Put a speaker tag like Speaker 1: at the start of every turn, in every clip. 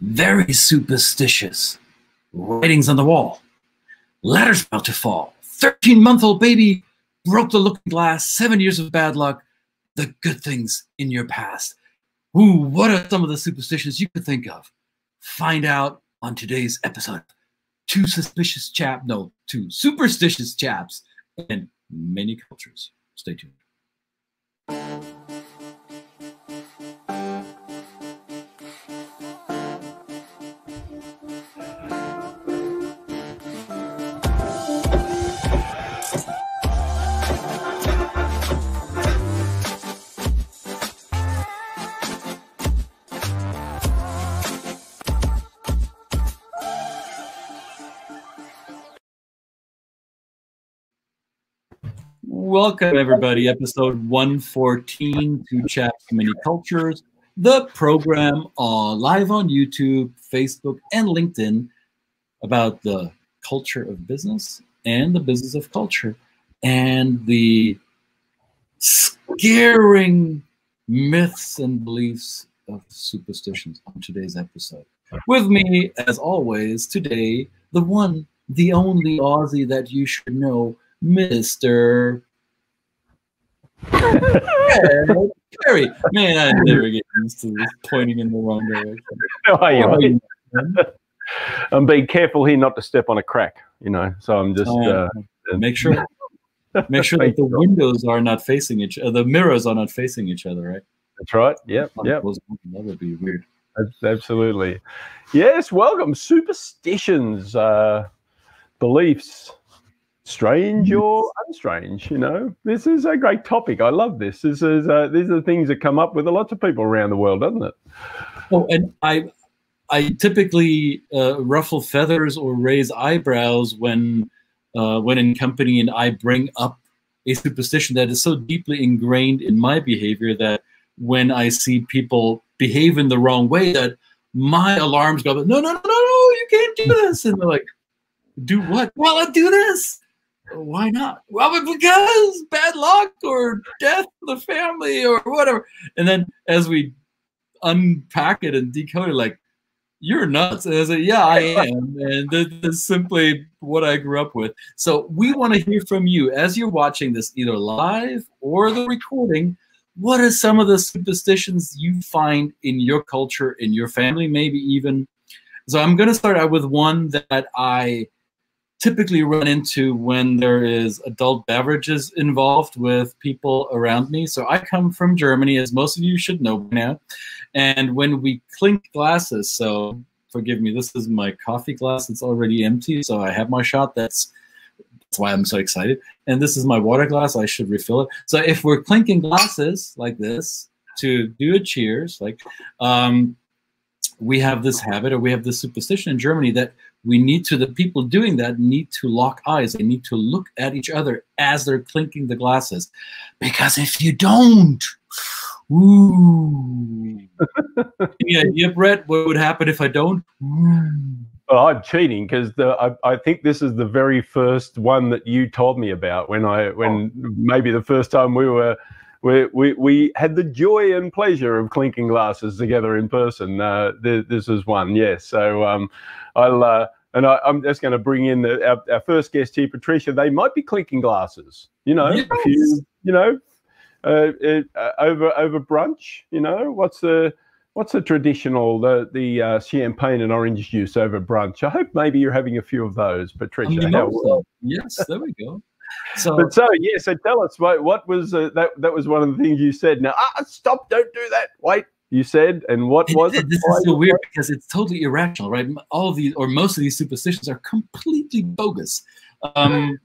Speaker 1: Very superstitious. Writings on the wall. Ladder's about to fall. 13-month-old baby broke the looking glass. 7 years of bad luck. The good things in your past. Ooh, what are some of the superstitions you could think of? Find out on today's episode. Two superstitious chaps and many cultures. Stay tuned. Welcome, everybody. Episode 114, Two Chaps, Many Cultures, the program live on YouTube, Facebook, and LinkedIn about the culture of business and the business of culture and the scaring myths and beliefs of superstitions on today's episode. With me, as always, today, the one, the only Aussie that you should know, Mr. Parry. Man, I never get used to this pointing in the wrong direction.
Speaker 2: How are you? I'm being careful here not to step on a crack, you know. So I'm just
Speaker 1: make sure that the windows are not facing each other, the mirrors are not facing each other, right?
Speaker 2: That's right. Yep. Yep.
Speaker 1: That would be weird.
Speaker 2: Absolutely. Yes. Welcome. Superstitions, beliefs. Strange or unstrange, you know. This is a great topic. I love this. These are the things that come up with lots of people around the world, doesn't it?
Speaker 1: Oh, and I typically ruffle feathers or raise eyebrows when in company and I bring up a superstition that is so deeply ingrained in my behavior that when I see people behave in the wrong way, that my alarms go, no, you can't do this. And they're like, do what? Well, I do this. Why not? Well, because bad luck or death in the family or whatever. And then as we unpack it and decode it, like, you're nuts. And I say, yeah, I am. And this is simply what I grew up with. So we want to hear from you as you're watching this, either live or the recording. What are some of the superstitions you find in your culture, in your family, maybe even? So I'm going to start out with one that I typically run into when there is adult beverages involved with people around me. So I come from Germany, as most of you should know by now. And when we clink glasses, so forgive me, this is my coffee glass. It's already empty, so I have my shot. That's why I'm so excited. And this is my water glass. I should refill it. So if we're clinking glasses like this to do a cheers, like we have this habit, or we have this superstition in Germany that the people doing that need to lock eyes. They need to look at each other as they're clinking the glasses. Because if you don't, ooh. Any idea, Brett, what would happen if I don't?
Speaker 2: Well, I'm cheating because I think this is the very first one that you told me about maybe the first time we had the joy and pleasure of clinking glasses together in person. This is one, yes. So I'm just going to bring in our first guest here, Patricia. They might be clinking glasses, you know,
Speaker 1: yes.
Speaker 2: Over brunch. You know, what's the traditional the champagne and orange juice over brunch? I hope maybe you're having a few of those, Patricia.
Speaker 1: Yes, there we go.
Speaker 2: So tell us what was that was one of the things you said. Now, stop! Don't do that. Wait, you said, and what was it?
Speaker 1: This is so weird because it's totally irrational, right? All of these, or most of these superstitions, are completely bogus, and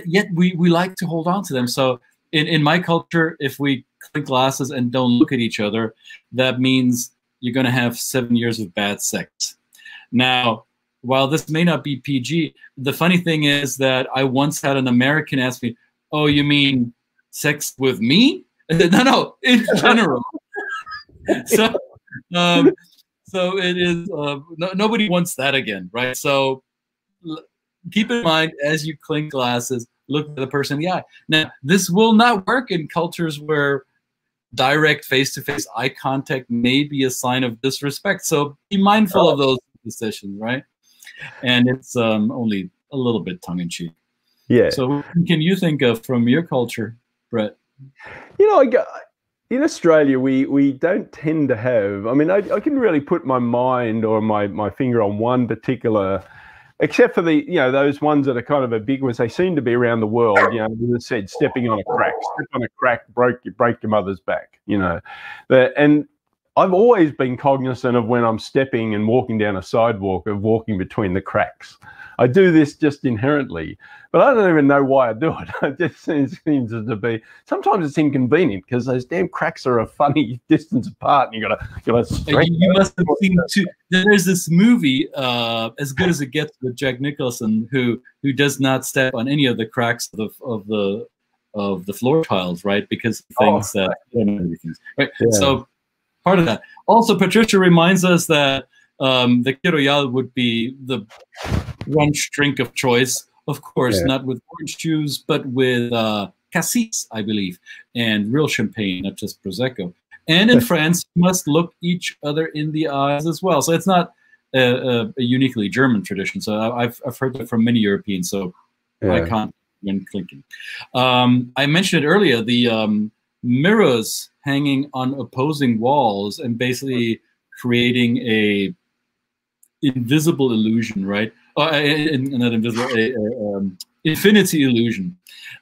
Speaker 1: yet we like to hold on to them. So in my culture, if we clink glasses and don't look at each other, that means you're going to have 7 years of bad sex. Now, while this may not be PG, the funny thing is that I once had an American ask me, "Oh, you mean sex with me?" I said, no, in general. So it is. Nobody wants that again, right? So keep in mind as you clink glasses, look at the person in the eye. Now, this will not work in cultures where direct face-to-face eye contact may be a sign of disrespect. So be mindful of those decisions, right? And it's only a little bit tongue-in-cheek.
Speaker 2: Yeah.
Speaker 1: So what can you think of from your culture, Brett?
Speaker 2: You know, in Australia, we don't tend to have, I mean, I can really put my mind or my finger on one particular, except for the, you know, those ones that are kind of a big ones. They seem to be around the world. You know, as I said, stepping on a crack, step on a crack, break your mother's back, you know. And I've always been cognizant of when I'm stepping and walking down a sidewalk, of walking between the cracks. I do this just inherently, but I don't even know why I do it. It just seems to be, sometimes it's inconvenient because those damn cracks are a funny distance apart and you gotta
Speaker 1: you must have seen too. There's this movie, As Good as It Gets, with Jack Nicholson, who does not step on any of the cracks of the floor tiles, right? Because he thinks that right. Yeah. So part of that. Also, Patricia reminds us that the 𝘾𝙗 would be the brunch drink of choice, of course, not with orange juice, but with cassis, I believe, and real champagne, not just prosecco. And in France, you must look each other in the eyes as well. So it's not a uniquely German tradition. So I've heard that from many Europeans. So I can't when clinking. I mentioned it earlier. The mirrors hanging on opposing walls and basically creating a invisible illusion, right? Not invisible, infinity illusion.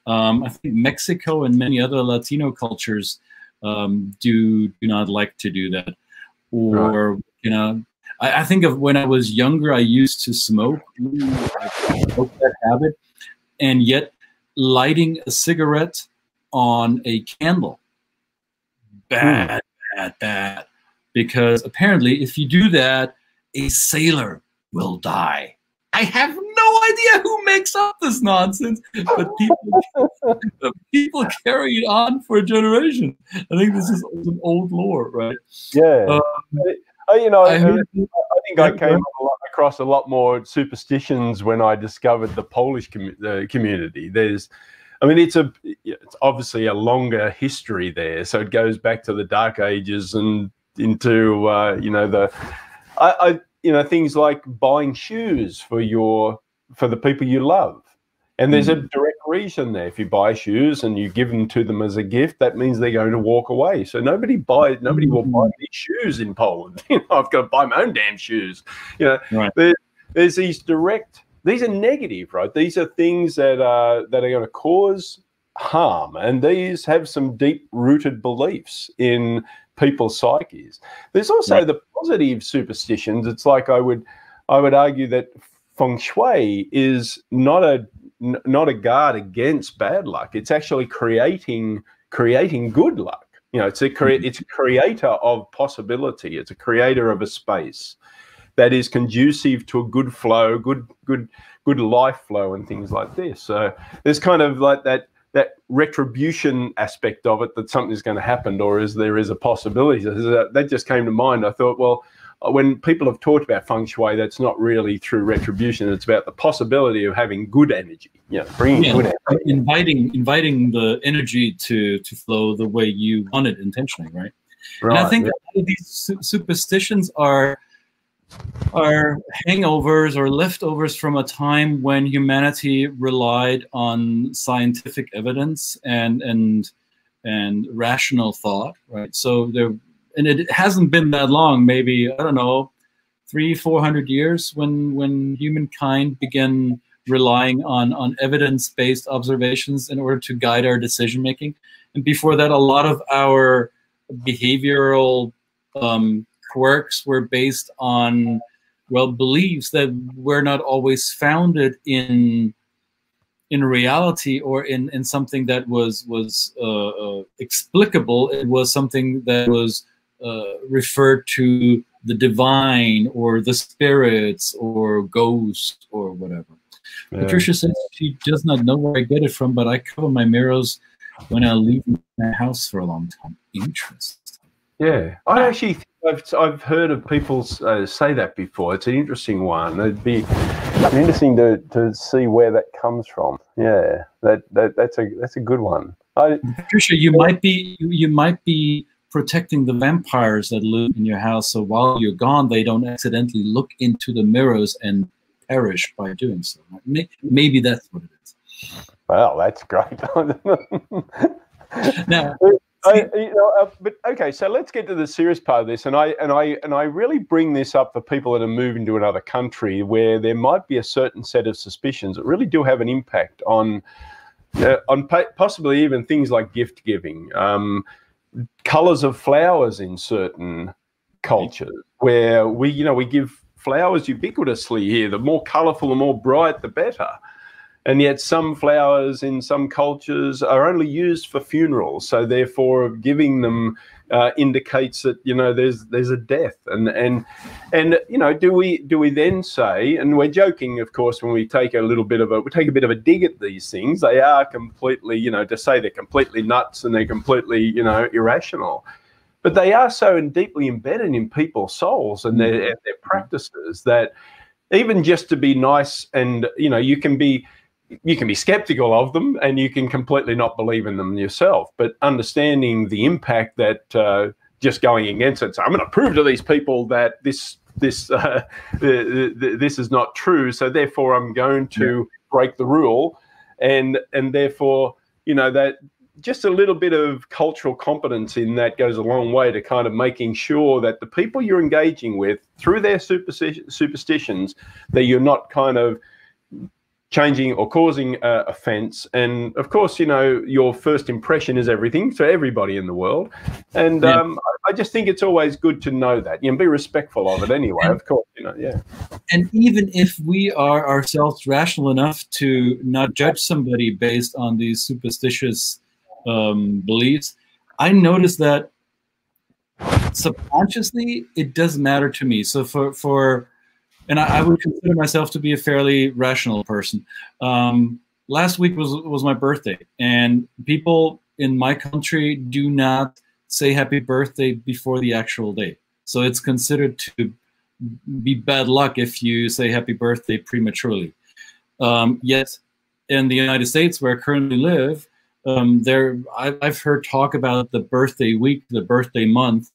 Speaker 1: I think Mexico and many other Latino cultures do not like to do that. Or, you know, I think of when I was younger, I used to smoke. I broke that habit. And yet lighting a cigarette on a candle, bad. Because apparently if you do that, a sailor will die. I have no idea who makes up this nonsense, but people carry it on for generations. I think this is an old lore, right?
Speaker 2: Yeah. You know, I think I came across a lot more superstitions when I discovered the Polish community. I mean, it's obviously a longer history there, so it goes back to the Dark Ages and into you know, you know, things like buying shoes for the people you love, and there's a direct reason there. If you buy shoes and you give them to them as a gift, that means they're going to walk away. So nobody will buy me shoes in Poland. You know, I've got to buy my own damn shoes. You know, there's these direct. These are negative, right? These are things that are going to cause harm, and these have some deep-rooted beliefs in people's psyches. There's also the positive superstitions. It's like I would argue that feng shui is not a guard against bad luck. It's actually creating good luck. You know, it's a creator of possibility. It's a creator of a space that is conducive to a good flow, good life flow, and things like this. So there's kind of like that retribution aspect of it, that something's going to happen, or there is a possibility. That just came to mind. I thought, well, when people have talked about feng shui, that's not really through retribution. It's about the possibility of having good energy, you know, bringing good energy. Inviting the energy to flow the way you want it intentionally, right? And I think a lot of these superstitions are hangovers or leftovers from a time when humanity relied on scientific evidence and rational thought, right? So and it hasn't been that long, maybe, I don't know, 300-400 years when humankind began relying on evidence-based observations in order to guide our decision making. And before that, a lot of our behavioral quirks were based on, well, beliefs that were not always founded in reality or in something that was explicable. It was something that was referred to the divine or the spirits or ghosts or whatever. Yeah. Patricia says she does not know where I get it from, but I cover my mirrors when I leave my house for a long time. Interesting. Yeah, I actually think I've heard of people say that before. It's an interesting one. It'd be interesting to see where that comes from. Yeah, that's a good one.
Speaker 1: Patricia, you might be protecting the vampires that live in your house, so while you're gone, they don't accidentally look into the mirrors and perish by doing so. Maybe that's what it is.
Speaker 2: Well, that's great.
Speaker 1: Now,
Speaker 2: but okay, so let's get to the serious part of this, and I really bring this up for people that are moving to another country where there might be a certain set of suspicions that really do have an impact on possibly even things like gift giving, colors of flowers in certain cultures, where we give flowers ubiquitously here. The more colorful, the more bright, the better. And yet some flowers in some cultures are only used for funerals. So therefore giving them indicates that, there's a death. And do we then say, and we're joking, of course, when we take a bit of a dig at these things, they are completely, to say they're completely nuts and they're completely, irrational. But they are so deeply embedded in people's souls and their practices that even just to be nice, and, you can be skeptical of them and you can completely not believe in them yourself, but understanding the impact that just going against it. So I'm going to prove to these people that this is not true. So therefore I'm going to break the rule. And therefore, that just a little bit of cultural competence in that goes a long way to kind of making sure that the people you're engaging with through their superstitions, that you're not kind of changing or causing offense. And of course, your first impression is everything for everybody in the world. And I just think it's always good to know that, be respectful of it anyway, of course,
Speaker 1: And even if we are ourselves rational enough to not judge somebody based on these superstitious beliefs, I notice that subconsciously it does matter to me. So and I would consider myself to be a fairly rational person. Last week was my birthday, and people in my country do not say happy birthday before the actual day. So it's considered to be bad luck if you say happy birthday prematurely. Yet in the United States, where I currently live, I've heard talk about the birthday week, the birthday month.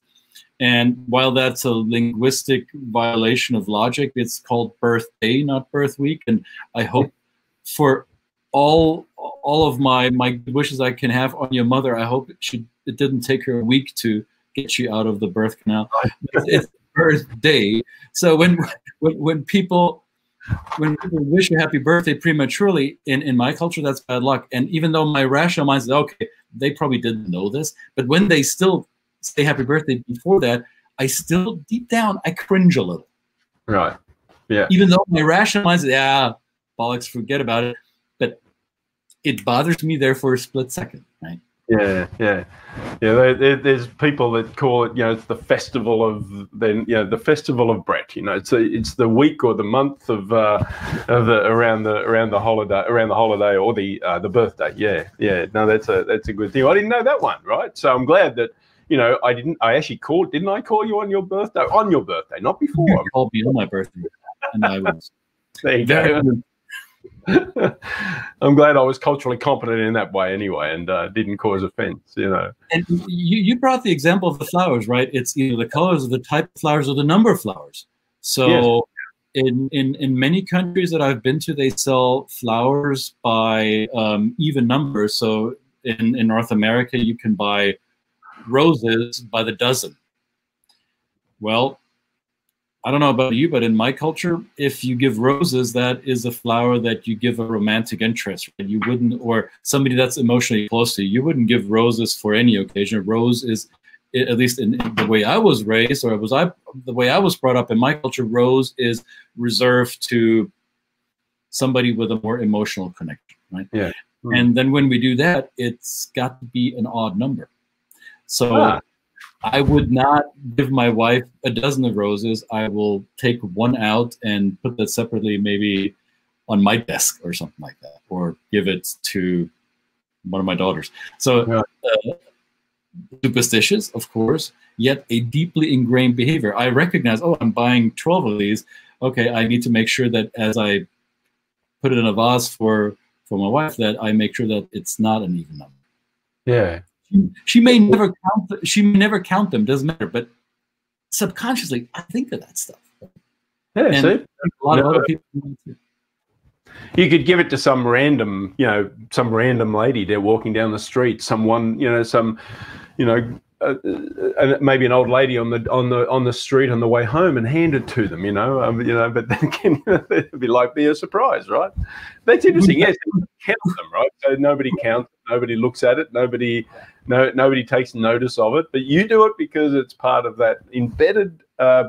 Speaker 1: And while that's a linguistic violation of logic, it's called birthday, not birth week. And I hope for all of my wishes I can have on your mother, I hope it didn't take her a week to get you out of the birth canal. It's birthday. So when people wish you happy birthday prematurely, in my culture, that's bad luck. And even though my rational mind says, okay, they probably didn't know this, but when they still say happy birthday before that, I still, deep down, I cringe a little.
Speaker 2: Right. Yeah.
Speaker 1: Even though my rational mind says, bollocks, forget about it. But it bothers me there for a split second, right?
Speaker 2: Yeah. There's people that call it, it's the festival of the festival of Brett. It's the week or the month of around the holiday or the birthday. Yeah. No, that's a good thing. I didn't know that one, right? So I'm glad that. Didn't I call you on your birthday? On your birthday, not before.
Speaker 1: You called me on my birthday, and I was
Speaker 2: there you go. I'm glad I was culturally competent in that way anyway, and didn't cause offense,
Speaker 1: And you brought the example of the flowers, right? It's either the colors, or the type of flowers, or the number of flowers. So in many countries that I've been to, they sell flowers by even numbers. So in North America, you can buy roses by the dozen. Well, I don't know about you, but in my culture, if you give roses, that is a flower that you give a romantic interest. Right? You wouldn't, or somebody that's emotionally close to you, you wouldn't give roses for any occasion. A rose is, at least in the way I was raised, or the way I was brought up in my culture, rose is reserved to somebody with a more emotional connection, right?
Speaker 2: Yeah.
Speaker 1: And then when we do that, it's got to be an odd number. So I would not give my wife a dozen of roses. I will take one out and put that separately, maybe on my desk or something like that, or give it to one of my daughters. So superstitious, of course, yet a deeply ingrained behavior. I recognize, I'm buying 12 of these. Okay, I need to make sure that as I put it in a vase for my wife, that I make sure that it's not an even number.
Speaker 2: Yeah.
Speaker 1: She may never count. She may never count them. Doesn't matter. But subconsciously, I think of that stuff.
Speaker 2: Yeah.
Speaker 1: And
Speaker 2: See,
Speaker 1: a lot of other people.
Speaker 2: you could give it to some random, some random lady there walking down the street. Someone, maybe an old lady on the street on the way home, and hand it to them. But then again, it'd be a surprise, right? That's interesting. Yes, count them, right? So nobody counts, nobody looks at it, nobody takes notice of it. But you do it because it's part of that embedded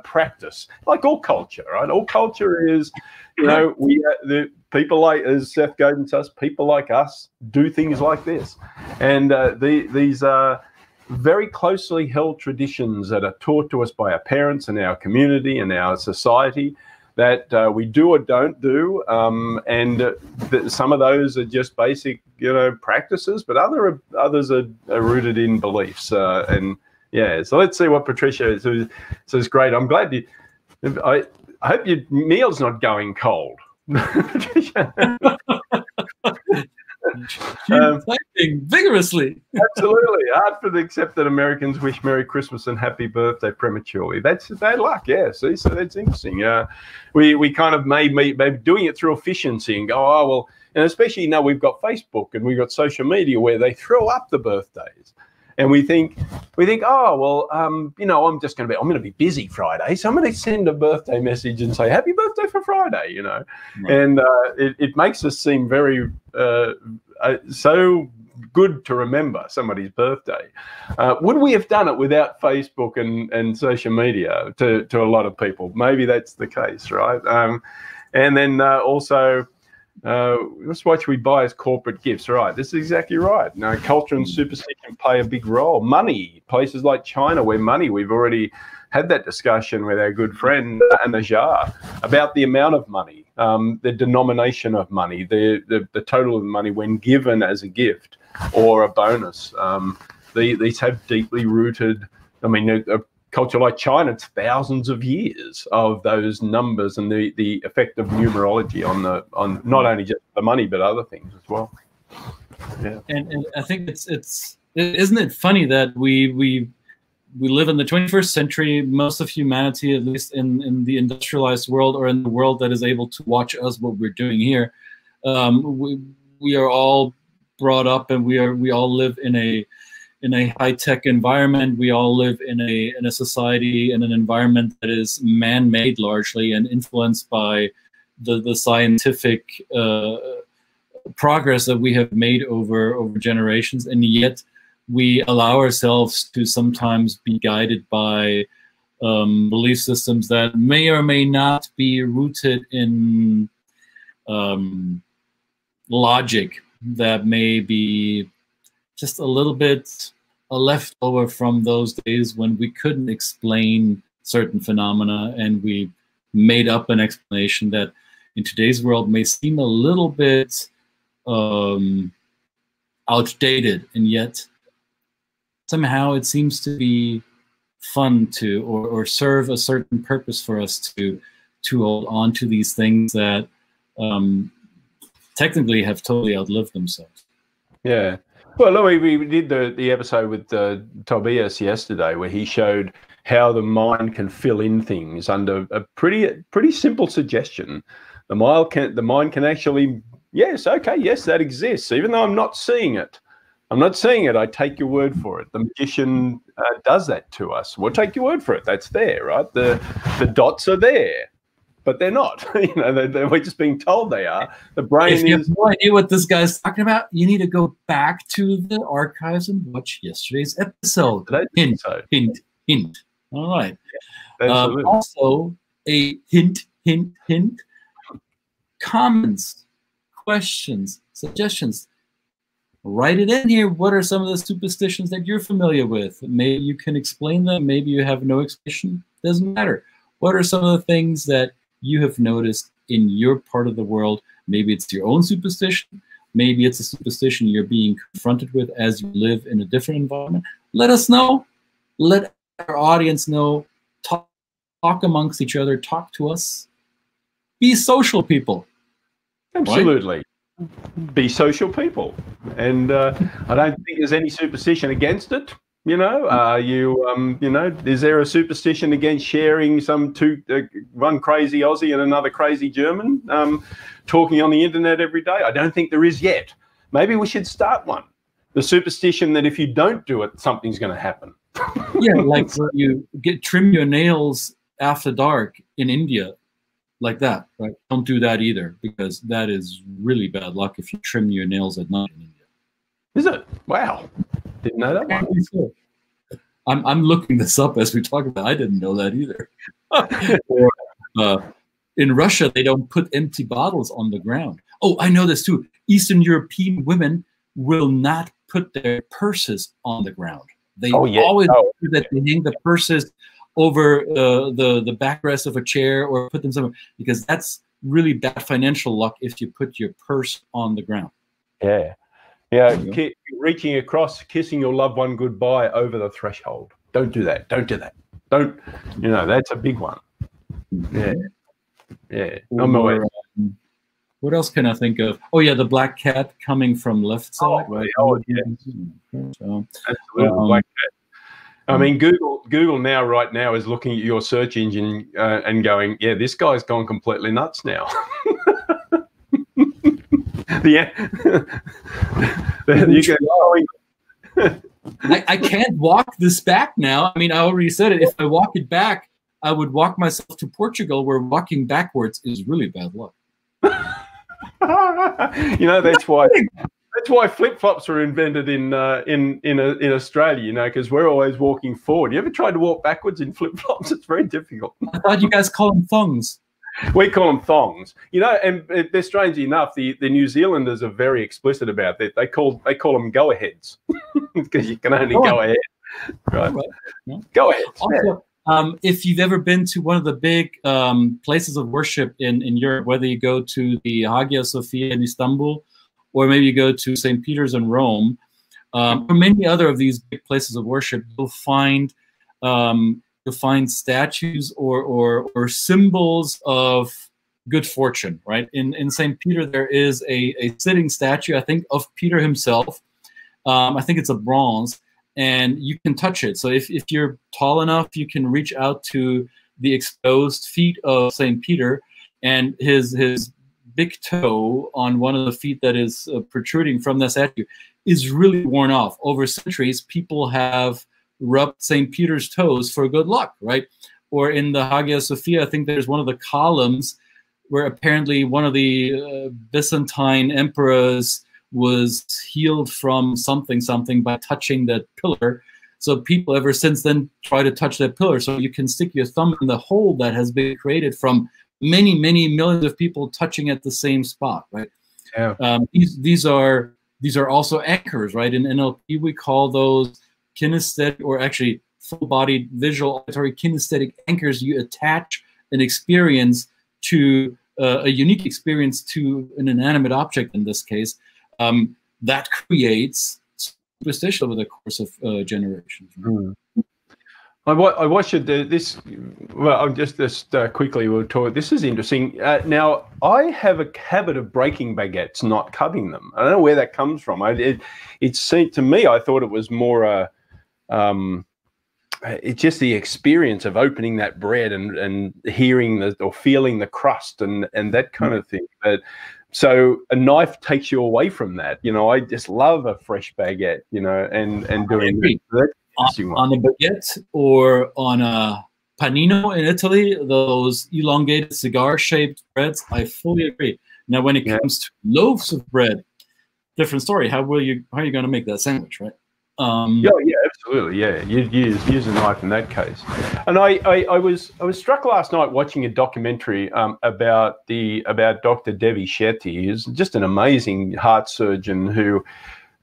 Speaker 2: practice, like all culture, right? All culture is, the people like, as Seth Godin says, people like us do things like this, and these are very closely held traditions that are taught to us by our parents and our community and our society that we do or don't do, and some of those are just basic, practices, but others are rooted in beliefs. And yeah, so let's see what Patricia says. Great. I'm glad I hope your meal's not going cold. Patricia.
Speaker 1: Typing vigorously.
Speaker 2: Absolutely. Hard for the accept that Americans wish Merry Christmas and Happy Birthday prematurely. That's bad luck. Yeah. See, so that's interesting. We kind of maybe doing it through efficiency and go, oh well, and especially now we've got Facebook and we've got social media where they throw up the birthdays. And we think, oh well, I'm going to be busy Friday, so I'm going to send a birthday message and say happy birthday for Friday, Right. And it makes us seem very so good to remember somebody's birthday. Would we have done it without Facebook and social media to a lot of people? Maybe that's the case, right? And then also. That's what we buy as corporate gifts, right? This is exactly right. Now, culture and superstition play a big role. Money, places like China, where money, we've already had that discussion with our good friend Anajar about the amount of money, the denomination of money, the total of money when given as a gift or a bonus. These have deeply rooted. A culture like China, it's thousands of years of those numbers and the effect of numerology on not only just the money but other things as well. Yeah,
Speaker 1: and I think isn't it funny that we live in the 21st century. Most of humanity, at least in the industrialized world or in the world that is able to watch us what we're doing here, we are all brought up and we all live in a high-tech environment. We all live in a society and an environment that is man-made largely and influenced by the scientific progress that we have made over generations, and yet we allow ourselves to sometimes be guided by belief systems that may or may not be rooted in logic, that may be just a little bit a leftover from those days when we couldn't explain certain phenomena and we made up an explanation that in today's world may seem a little bit outdated, and yet somehow it seems to be fun to or serve a certain purpose for us to hold on to these things that technically have totally outlived themselves.
Speaker 2: Yeah. Well, Louis, we did the episode with Tobias yesterday where he showed how the mind can fill in things under a pretty simple suggestion. The mind can actually, yes, okay, yes, that exists, even though I'm not seeing it. I'm not seeing it. I take your word for it. The magician does that to us. We'll take your word for it. That's there, right? The dots are there. But they're not. We're just being told they are. The brain
Speaker 1: if you have no idea what this guy's talking about, you need to go back to the archives and watch yesterday's episode. Hint, hint, hint. All right. Also, a hint, hint, hint. Comments, questions, suggestions. Write it in here. What are some of the superstitions that you're familiar with? Maybe you can explain them. Maybe you have no explanation. Doesn't matter. What are some of the things that you have noticed in your part of the world? Maybe it's your own superstition. Maybe it's a superstition you're being confronted with as you live in a different environment. Let us know. Let our audience know. Talk amongst each other. Talk to us. Be social people.
Speaker 2: Absolutely.
Speaker 1: Right?
Speaker 2: be social people, and I don't think there's any superstition against it. You know, you know, is there a superstition against sharing one crazy Aussie and another crazy German talking on the internet every day? I don't think there is yet. Maybe we should start one. The superstition that if you don't do it, something's going to happen.
Speaker 1: Yeah, like you trim your nails after dark in India, like that, right? Don't do that either, because that is really bad luck if you trim your nails at night in India.
Speaker 2: Is it? Wow. Didn't know that one.
Speaker 1: I'm looking this up as we talk about it. I didn't know that either. Or, in Russia, they don't put empty bottles on the ground. Oh, I know this too. Eastern European women will not put their purses on the ground. They always do that. They hang the purses over the backrest of a chair or put them somewhere, because that's really bad financial luck if you put your purse on the ground.
Speaker 2: Yeah. Yeah, reaching across, kissing your loved one goodbye over the threshold. Don't do that. Don't do that. Don't, you know, that's a big one. Yeah. Yeah.
Speaker 1: What else can I think of? Oh, yeah, the black cat coming from left side, right?
Speaker 2: Oh, yeah. So, absolutely, black cat. I mean, Google now, right now, is looking at your search engine and going, yeah, this guy's gone completely nuts now. Yeah.
Speaker 1: I can't walk this back now. I mean, I already said it. If I walk it back, I would walk myself to Portugal, where walking backwards is really bad luck.
Speaker 2: You know, that's why flip-flops were invented in Australia, you know, because we're always walking forward. You ever tried to walk backwards in flip-flops? It's very difficult.
Speaker 1: I thought you guys call them thongs.
Speaker 2: We call them thongs, you know, and they're, strangely enough, the New Zealanders are very explicit about that. They call them go-aheads, because you can only go ahead. Right.
Speaker 1: Yeah.
Speaker 2: Go ahead.
Speaker 1: Also, if you've ever been to one of the big places of worship in Europe, whether you go to the Hagia Sophia in Istanbul, or maybe you go to St. Peter's in Rome, or many other of these big places of worship, you'll find statues or symbols of good fortune, right? In St. Peter, there is a sitting statue, I think, of Peter himself. I think it's a bronze, and you can touch it. So if you're tall enough, you can reach out to the exposed feet of St. Peter, and his big toe on one of the feet that is protruding from the statue is really worn off. Over centuries, people have rubbed St. Peter's toes for good luck, right? Or in the Hagia Sophia, I think there's one of the columns where apparently one of the Byzantine emperors was healed from something by touching that pillar. So people ever since then try to touch that pillar. So you can stick your thumb in the hole that has been created from many, many millions of people touching at the same spot, right? Yeah. These are also anchors, right? In NLP, we call those kinesthetic, or actually full-bodied visual auditory kinesthetic anchors. You attach an experience to a unique experience to an inanimate object, in this case, that creates superstition over the course of generations.
Speaker 2: Mm. I watched this. Well, I'll just quickly we'll talk. This is interesting. Now, I have a habit of breaking baguettes, not cutting them. I don't know where that comes from. It seemed to me, I thought it was more it's just the experience of opening that bread and hearing or feeling the crust and that kind of thing. But so a knife takes you away from that. You know, I just love a fresh baguette. You know, and doing that.
Speaker 1: On a baguette or on a panino in Italy, those elongated cigar-shaped breads, I fully agree. Now, when it comes to loaves of bread, different story. How are you going to make that sandwich, right?
Speaker 2: Yeah, absolutely. Yeah, you'd use a knife in that case. And I was struck last night watching a documentary about Dr. Devi Shetty, who's just an amazing heart surgeon who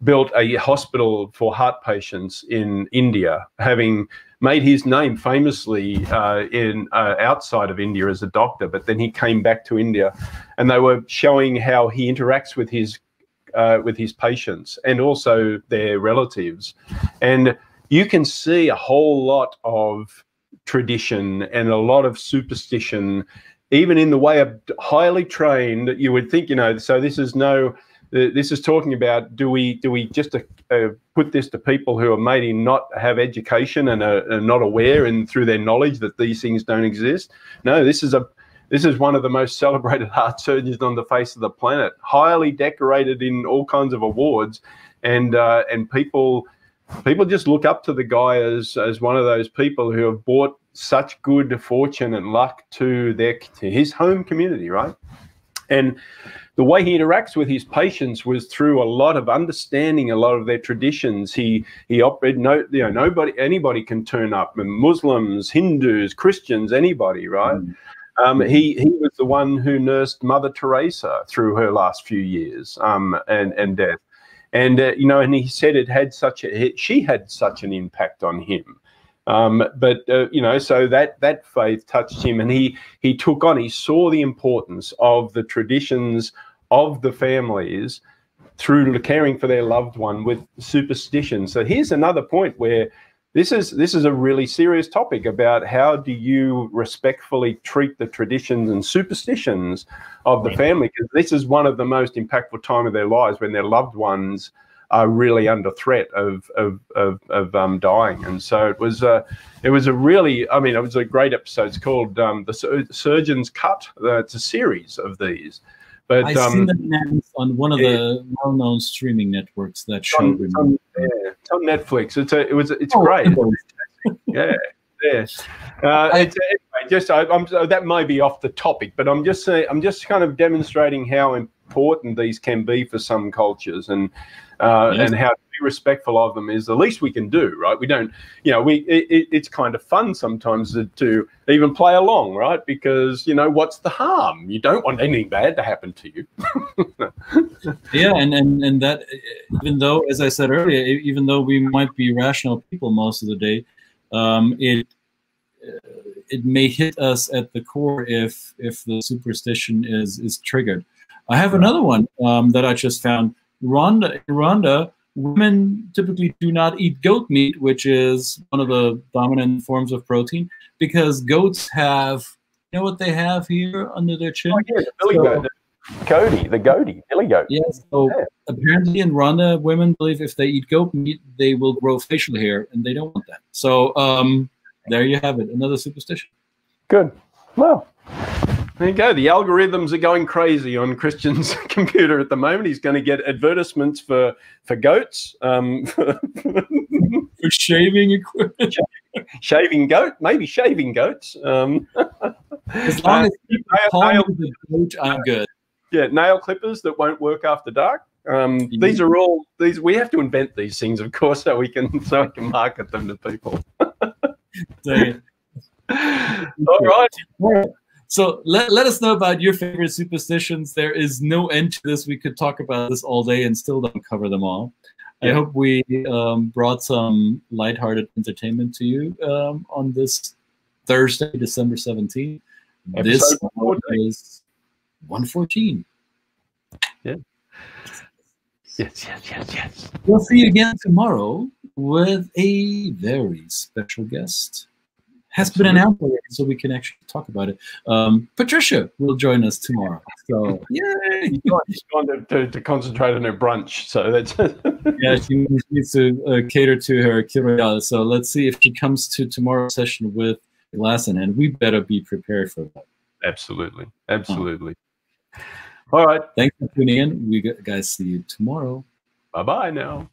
Speaker 2: built a hospital for heart patients in India, having made his name famously outside of India as a doctor. But then he came back to India, and they were showing how he interacts with his patients and also their relatives, and you can see a whole lot of tradition and a lot of superstition even in the way of highly trained, you would think, you know, so this is talking about, do we just put this to people who are maybe not have education and are not aware and through their knowledge that these things don't exist? No, this is one of the most celebrated heart surgeons on the face of the planet, highly decorated in all kinds of awards, and people just look up to the guy as one of those people who have brought such good fortune and luck to his home community, right? And the way he interacts with his patients was through a lot of understanding a lot of their traditions. He operated, anybody can turn up, Muslims, Hindus, Christians, anybody, right? He was the one who nursed Mother Teresa through her last few years and death. And, you know, and he said she had such an impact on him. You know, so that faith touched him, and he took on, he saw the importance of the traditions of the families through caring for their loved one with superstition. So here's another point where this is a really serious topic about how do you respectfully treat the traditions and superstitions of the family, because this is one of the most impactful time of their lives when their loved ones are really under threat of dying. And so it was a really, I mean, it was a great episode. It's called The Surgeon's Cut. It's a series of these. But
Speaker 1: I've seen that announced on one of the well-known streaming networks. That show.
Speaker 2: It's on Netflix. It's great. Yeah. That may be off the topic, but I'm just saying, I'm just kind of demonstrating how important these can be for some cultures, and how to be respectful of them is the least we can do, right? We don't, you know, it's kind of fun sometimes to even play along, right? Because, you know, what's the harm? You don't want anything bad to happen to you.
Speaker 1: Yeah, and that, even though, as I said earlier, even though we might be rational people most of the day, it may hit us at the core if the superstition is triggered. I have another one that I just found. In Rwanda, women typically do not eat goat meat, which is one of the dominant forms of protein, because goats have, you know what they have here under their chin?
Speaker 2: Oh, yeah, the billy goat. The goatee, billy goat.
Speaker 1: Yes, so apparently in Rwanda, women believe if they eat goat meat, they will grow facial hair, and they don't want that. So there you have it, another superstition.
Speaker 2: Good. Well, there you go. The algorithms are going crazy on Christian's computer at the moment. He's going to get advertisements for goats,
Speaker 1: for shaving equipment,
Speaker 2: shaving goat, maybe shaving goats.
Speaker 1: As long as people call me the goat, I'm good.
Speaker 2: Yeah, nail clippers that won't work after dark. These are all these. We have to invent these things, of course, so we can market them to people. All right.
Speaker 1: So let us know about your favorite superstitions. There is no end to this. We could talk about this all day and still don't cover them all. I hope we brought some lighthearted entertainment to you on this Thursday, December 17th. This is 114.
Speaker 2: Yeah. Yes.
Speaker 1: We'll see you again tomorrow with a very special guest. Has been announced already, so we can actually talk about it. Patricia will join us tomorrow. So, yay!
Speaker 2: She's gone to concentrate on her brunch, so that's
Speaker 1: yeah. She needs to cater to her 𝘾𝙗. So let's see if she comes to tomorrow's session with a glass in hand. We better be prepared for that.
Speaker 2: Absolutely. All right.
Speaker 1: Thanks for tuning in. We guys see you tomorrow.
Speaker 2: Bye-bye now.